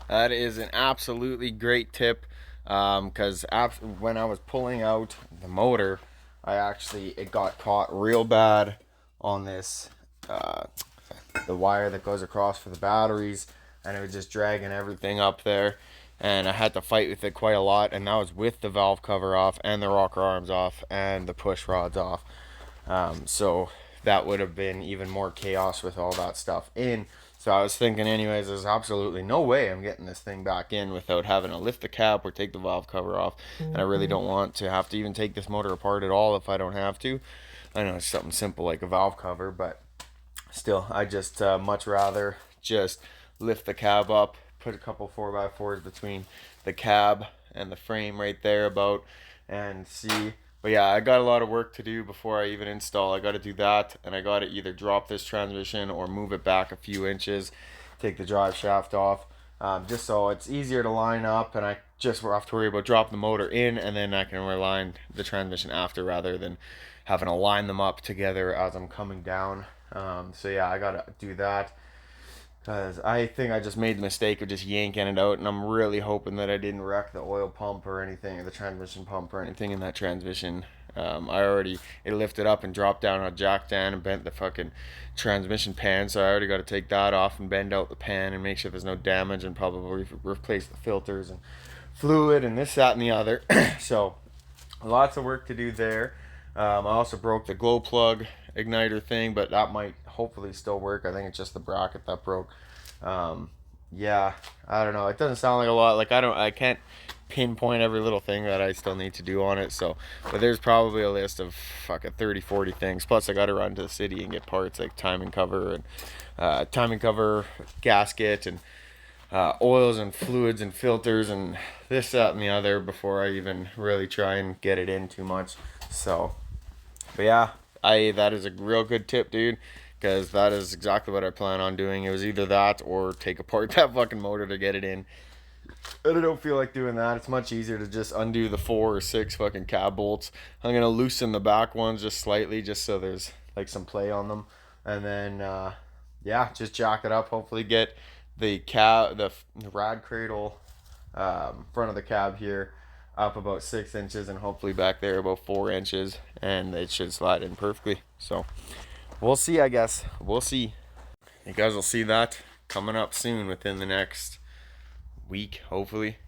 That is an absolutely great tip, because when I was pulling out the motor, it got caught real bad on this the wire that goes across for the batteries, and it was just dragging everything up there, and I had to fight with it quite a lot, and that was with the valve cover off and the rocker arms off and the push rods off. So that would have been even more chaos with all that stuff in. So I was thinking, anyways, there's absolutely no way I'm getting this thing back in without having to lift the cap or take the valve cover off. And I really don't want to have to even take this motor apart at all if I don't have to. I know it's something simple like a valve cover, but still, I just much rather just lift the cab up, put a couple 4x4s between the cab and the frame right there about, and see. But yeah, I got a lot of work to do before I even install. I got to do that, and I got to either drop this transmission or move it back a few inches, take the drive shaft off, just so it's easier to line up, and I just have to worry about dropping the motor in, and then I can reline the transmission after, rather than having to line them up together as I'm coming down. So yeah, I gotta do that, because I think I just made the mistake of just yanking it out, and I'm really hoping that I didn't wreck the oil pump or anything, or the transmission pump or anything in that transmission. It lifted up and dropped down on a jack stand and bent the fucking transmission pan, so I already got to take that off and bend out the pan and make sure there's no damage, and probably replace the filters and fluid and this, that, and the other. So lots of work to do there. I also broke the glow plug igniter thing, but that might hopefully still work. I think it's just the bracket that broke. Yeah, I don't know. It doesn't sound like a lot. Like I can't pinpoint every little thing that I still need to do on it. So, but there's probably a list of fucking 30, 40 things. Plus, I got to run to the city and get parts like timing cover and timing cover gasket and oils and fluids and filters and this, that, and the other before I even really try and get it in too much. So, but yeah, I that is a real good tip, dude, because that is exactly what I plan on doing. It was either that or take apart that fucking motor to get it in. And I don't feel like doing that. It's much easier to just undo the 4 or 6 fucking cab bolts. I'm gonna loosen the back ones just slightly, just so there's like some play on them, and then yeah, just jack it up. Hopefully, get the rad cradle front of the cab here up about 6 inches, and hopefully back there about 4 inches, and it should slide in perfectly. So we'll see. I guess we'll see. You guys will see that coming up soon within the next week, hopefully.